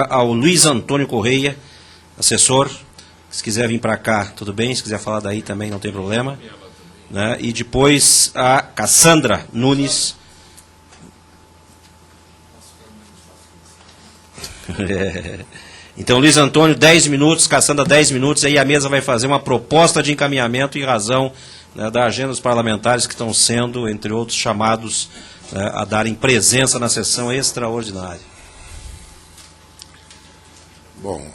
ao Luiz Antônio Correia, assessor. Se quiser vir para cá, tudo bem. Se quiser falar daí também, não tem problema. Né? E depois a Cassandra Nunes. Então, Luiz Antônio, 10 minutos, Cassandra, 10 minutos, aí a mesa vai fazer uma proposta de encaminhamento em razão, né, da agenda dos parlamentares que estão sendo, entre outros, chamados, a darem presença na sessão extraordinária. Bom,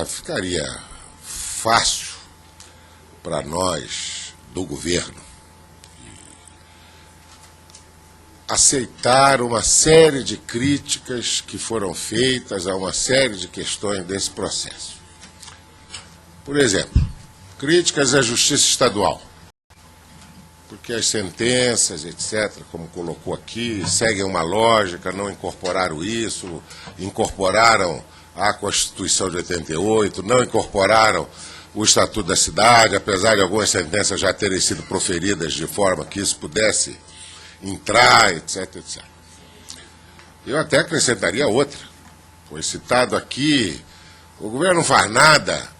ficaria fácil para nós do governo aceitar uma série de críticas que foram feitas a uma série de questões desse processo. Por exemplo, críticas à Justiça Estadual, porque as sentenças, etc., como colocou aqui, seguem uma lógica, não incorporaram isso, incorporaram a Constituição de 88, não incorporaram o Estatuto da Cidade, apesar de algumas sentenças já terem sido proferidas de forma que isso pudesse entrar, etc, etc. Eu até acrescentaria outra. Foi citado aqui, o governo não faz nada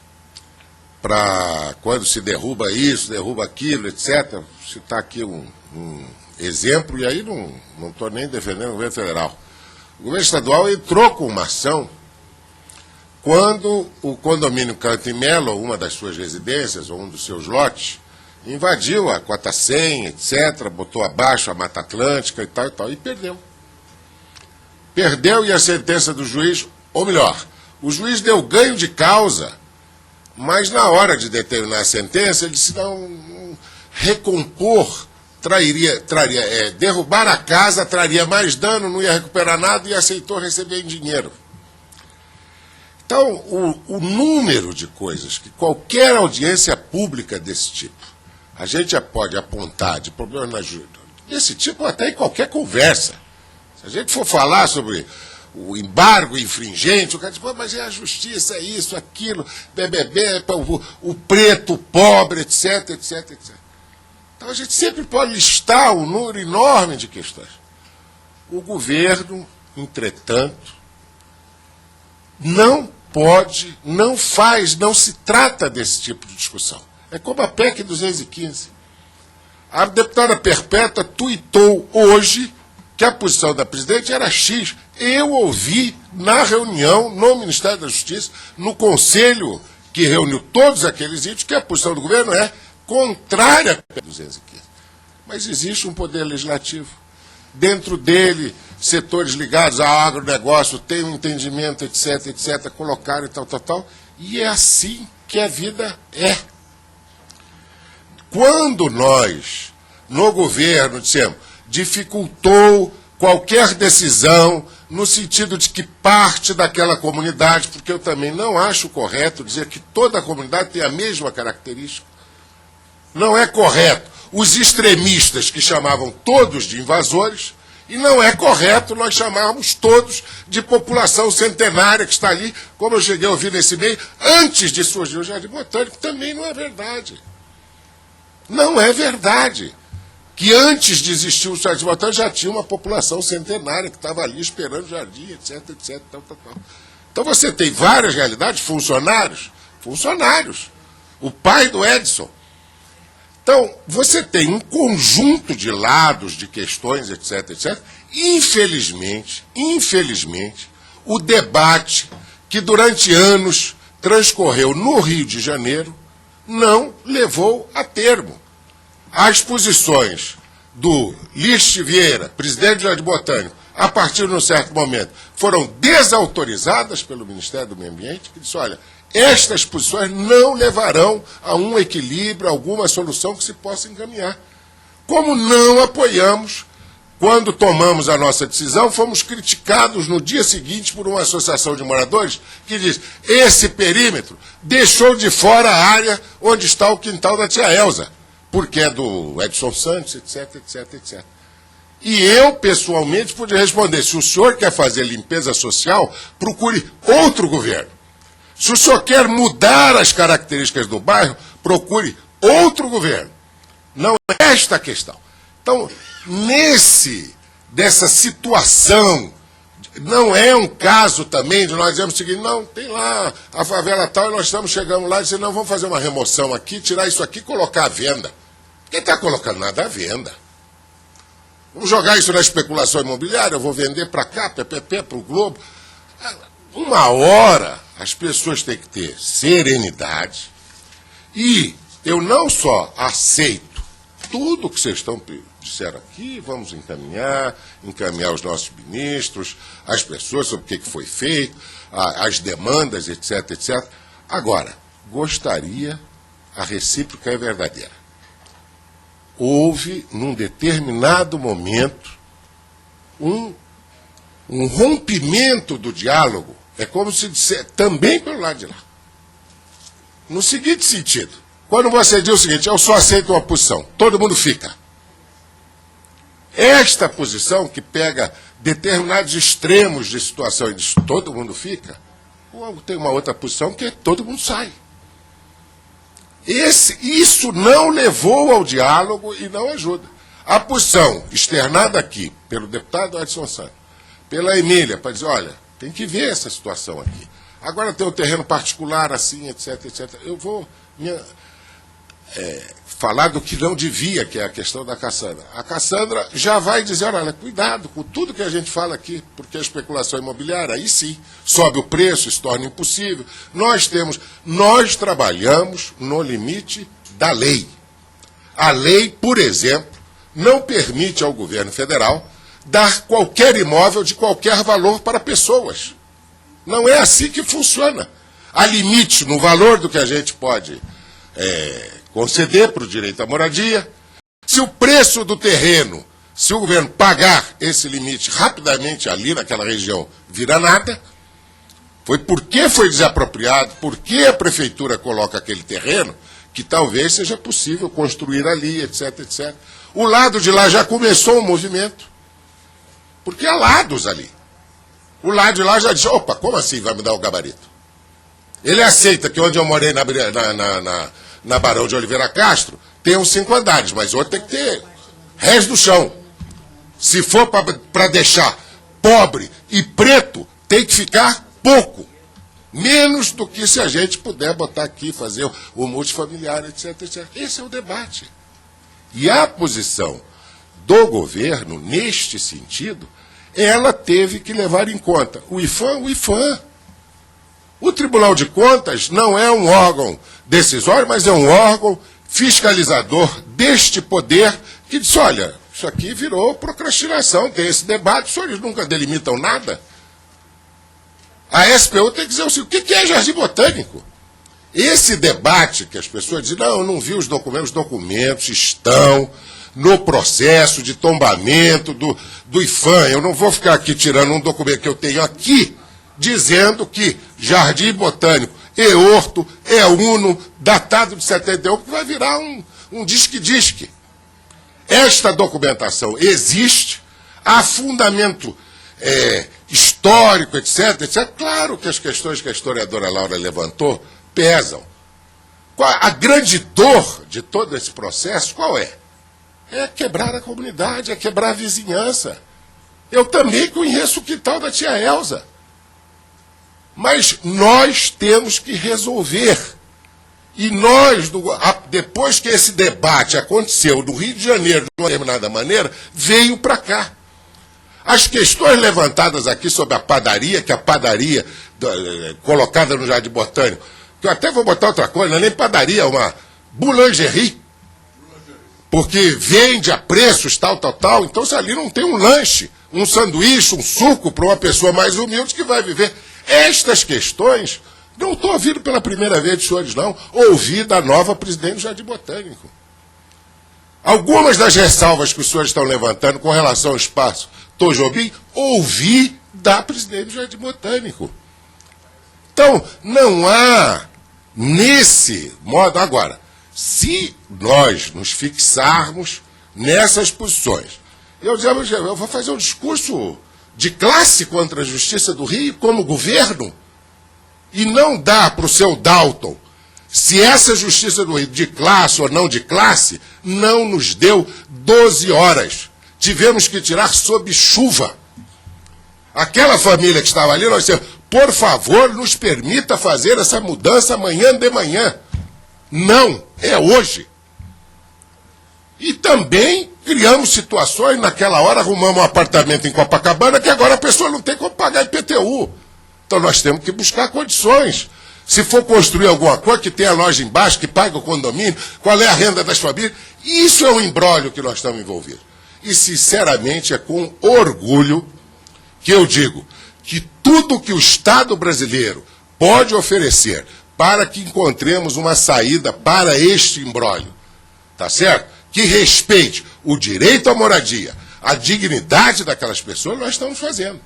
para, quando se derruba isso, derruba aquilo, etc. Citar aqui um exemplo, e aí não estou nem defendendo o governo federal. O governo estadual entrou com uma ação quando o condomínio Canto Melo, uma das suas residências, ou um dos seus lotes, invadiu a cota 100, etc., botou abaixo a Mata Atlântica e tal, e perdeu. Perdeu, e a sentença do juiz, ou melhor, o juiz deu ganho de causa, mas na hora de determinar a sentença, ele disse, não, recompor derrubar a casa traria mais dano, não ia recuperar nada, e aceitou receber em dinheiro. Então, o número de coisas que qualquer audiência pública desse tipo, a gente já pode apontar de problemas na justiça, desse tipo até em qualquer conversa. Se a gente for falar sobre o embargo infringente, o cara diz, pô, mas é a justiça, é isso, aquilo, BBB, o preto, o pobre, etc, etc, etc. Então a gente sempre pode listar um número enorme de questões. O governo, entretanto, não pode, não faz, não se trata desse tipo de discussão. É como a PEC 215. A deputada Perpétua tuitou hoje que a posição da presidente era X. Eu ouvi na reunião no Ministério da Justiça, no conselho que reuniu todos aqueles itens, que a posição do governo é contrária à PEC 215. Mas existe um poder legislativo. Dentro dele, setores ligados ao agronegócio têm um entendimento, etc, etc, colocaram e tal. E é assim que a vida é. Quando nós, no governo, dissemos, dificultou qualquer decisão no sentido de que parte daquela comunidade, porque eu também não acho correto dizer que toda a comunidade tem a mesma característica. Não é correto os extremistas que chamavam todos de invasores, e não é correto nós chamarmos todos de população centenária que está ali, como eu cheguei a ouvir nesse meio, antes de surgir o Jardim Botânico, também não é verdade. Não é verdade que antes de existir o Jardim Botânico já tinha uma população centenária que estava ali esperando o jardim, etc, etc, tal. Então você tem várias realidades, funcionários, o pai do Edson. Então, você tem um conjunto de lados, de questões, etc, etc. Infelizmente, o debate que durante anos transcorreu no Rio de Janeiro não levou a termo. As posições do Liste Vieira, presidente do Jardim Botânico, a partir de um certo momento, foram desautorizadas pelo Ministério do Meio Ambiente, que disse, olha, estas posições não levarão a um equilíbrio, a alguma solução que se possa encaminhar. Como não apoiamos, quando tomamos a nossa decisão, fomos criticados no dia seguinte por uma associação de moradores que diz, esse perímetro deixou de fora a área onde está o quintal da tia Elza, porque é do Edson Santos, etc, etc, etc. E eu, pessoalmente, pude responder, se o senhor quer fazer limpeza social, procure outro governo. Se o senhor quer mudar as características do bairro, procure outro governo. Não é esta a questão. Então, dessa situação, não é um caso também de nós dizermos o seguinte, não, tem lá a favela tal e nós chegamos lá e dizemos, não, vamos fazer uma remoção aqui, tirar isso aqui e colocar à venda. Quem está colocando nada à venda? Vamos jogar isso na especulação imobiliária, eu vou vender para cá, PPP, para o Globo. Uma hora as pessoas têm que ter serenidade e eu não só aceito tudo que vocês disseram aqui, vamos encaminhar os nossos ministros, as pessoas sobre o que foi feito, as demandas, etc, etc. Agora, gostaria, a recíproca é verdadeira. Houve, num determinado momento, um rompimento do diálogo, é como se disser, também pelo lado de lá. No seguinte sentido, quando você diz o seguinte, eu só aceito uma posição, todo mundo fica. Esta posição que pega determinados extremos de situação e diz, todo mundo fica, ou tem uma outra posição que todo mundo sai. Isso não levou ao diálogo e não ajuda. A posição externada aqui pelo deputado Edson Santos, pela Emília, para dizer, olha, tem que ver essa situação aqui. Agora tem um terreno particular assim, etc, etc. Eu vou falar do que não devia, que é a questão da Cassandra. A Cassandra já vai dizer, olha, cuidado com tudo que a gente fala aqui, porque a especulação imobiliária, aí sim, sobe o preço, se torna impossível. Nós trabalhamos no limite da lei. A lei, por exemplo, não permite ao governo federal dar qualquer imóvel de qualquer valor para pessoas. Não é assim que funciona. Há limite no valor do que a gente pode conceder para o direito à moradia. Se o preço do terreno, se o governo pagar esse limite rapidamente ali naquela região, vira nada. Foi porque foi desapropriado, porque a prefeitura coloca aquele terreno, que talvez seja possível construir ali, etc, etc. O lado de lá já começou um movimento, porque há lados ali. O lado de lá já diz, opa, como assim vai me dar o gabarito? Ele aceita que onde eu morei na Barão de Oliveira Castro, tem uns 5 andares, mas outro tem que ter resto do chão. Se for para deixar pobre e preto, tem que ficar pouco. Menos do que se a gente puder botar aqui, fazer o multifamiliar, etc, etc. Esse é o debate. E a posição do governo, neste sentido, ela teve que levar em conta o IFAM. O Tribunal de Contas não é um órgão decisório, mas é um órgão fiscalizador deste poder que diz, olha, isso aqui virou procrastinação, tem esse debate, os senhores nunca delimitam nada. A SPU tem que dizer o que é Jardim Botânico? Esse debate que as pessoas dizem, não, eu não vi os documentos estão no processo de tombamento do IFAM, eu não vou ficar aqui tirando um documento que eu tenho aqui, dizendo que Jardim Botânico é Horto, é Uno, datado de 71, que vai virar um disque-disque. Esta documentação existe, há fundamento histórico, etc, etc. Claro que as questões que a historiadora Laura levantou pesam. A grande dor de todo esse processo, qual é? É quebrar a comunidade, é quebrar a vizinhança. Eu também conheço o quintal da tia Elza. Mas nós temos que resolver. E nós, depois que esse debate aconteceu no Rio de Janeiro de uma determinada maneira, veio para cá. As questões levantadas aqui sobre a padaria, que a padaria colocada no Jardim Botânico, que eu até vou botar outra coisa, não é nem padaria, é uma boulangerie, porque vende a preços, tal, então se ali não tem um lanche, um sanduíche, um suco para uma pessoa mais humilde que vai viver. Estas questões, não estou ouvindo pela primeira vez dos senhores, não, ouvi da nova presidente do Jardim Botânico. Algumas das ressalvas que os senhores estão levantando com relação ao espaço Tojobim, ouvi da presidente do Jardim Botânico. Então, não há nesse modo. Agora, se nós nos fixarmos nessas posições, eu vou fazer um discurso de classe contra a Justiça do Rio como governo, e não dá para o seu Dalton Se essa justiça do Rio, de classe ou não de classe, não nos deu 12 horas. Tivemos que tirar sob chuva. Aquela família que estava ali, nós dissemos, por favor, nos permita fazer essa mudança amanhã de manhã. Não, é hoje. E também criamos situações, naquela hora arrumamos um apartamento em Copacabana, que agora a pessoa não tem como pagar IPTU. Então nós temos que buscar condições. Se for construir alguma coisa, que tenha loja embaixo, que pague o condomínio, qual é a renda das famílias. Isso é um imbróglio que nós estamos envolvidos. E, sinceramente, é com orgulho que eu digo que tudo que o Estado brasileiro pode oferecer para que encontremos uma saída para este imbróglio, tá certo? Que respeite o direito à moradia, a dignidade daquelas pessoas, nós estamos fazendo.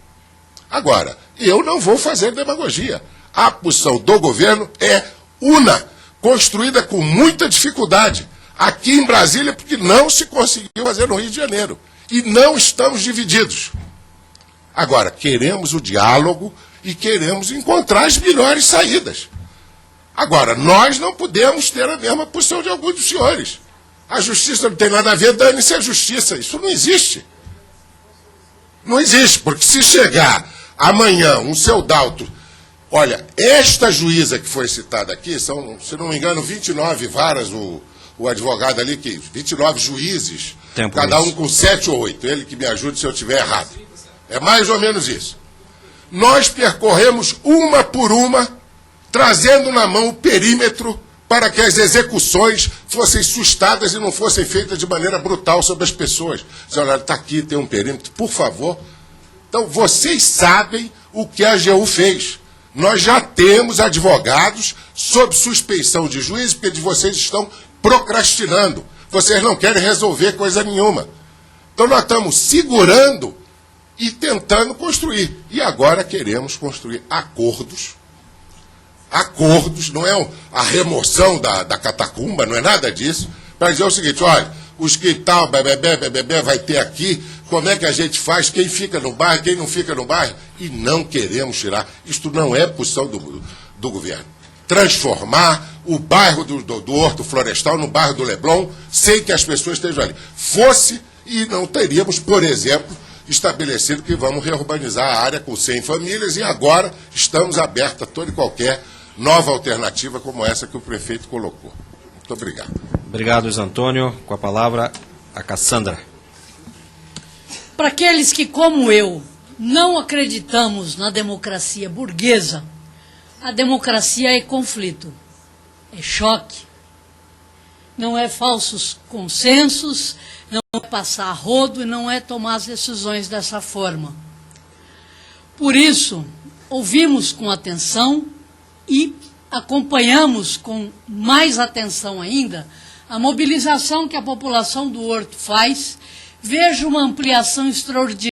Agora, eu não vou fazer demagogia. A posição do governo é una, construída com muita dificuldade. Aqui em Brasília, porque não se conseguiu fazer no Rio de Janeiro. E não estamos divididos. Agora, queremos o diálogo e queremos encontrar as melhores saídas. Agora, nós não podemos ter a mesma posição de alguns dos senhores. A justiça não tem nada a ver, dane-se a justiça. Isso não existe. Não existe, porque se chegar amanhã um seu Dalto... Olha, esta juíza que foi citada aqui, são, se não me engano, 29 varas, o advogado ali, 29 juízes, cada um com 7 ou 8. Ele que me ajude se eu estiver errado. É mais ou menos isso. Nós percorremos uma por uma, trazendo na mão o perímetro para que as execuções fossem sustadas e não fossem feitas de maneira brutal sobre as pessoas. Diz, olha, está aqui, tem um perímetro, por favor. Então, vocês sabem o que a AGU fez. Nós já temos advogados sob suspeição de juízes, porque vocês estão procrastinando. Vocês não querem resolver coisa nenhuma. Então nós estamos segurando e tentando construir. E agora queremos construir acordos. Acordos, não é a remoção da catacumba, não é nada disso. Para dizer o seguinte, olha, os que tal, bebê, vai ter aqui, como é que a gente faz, quem fica no bairro, quem não fica no bairro, e não queremos tirar. Isto não é posição do governo. Transformar o bairro do Horto Florestal no bairro do Leblon, sem que as pessoas estejam ali. Fosse, e não teríamos, por exemplo, estabelecido que vamos reurbanizar a área com 100 famílias, e agora estamos abertos a toda e qualquer nova alternativa como essa que o prefeito colocou. Muito obrigado. Obrigado, Luiz Antônio. Com a palavra, a Cassandra. Para aqueles que, como eu, não acreditamos na democracia burguesa, a democracia é conflito, é choque, não é falsos consensos, não é passar a rodo e não é tomar as decisões dessa forma. Por isso, ouvimos com atenção e acompanhamos com mais atenção ainda a mobilização que a população do Horto faz. Vejo uma ampliação extraordinária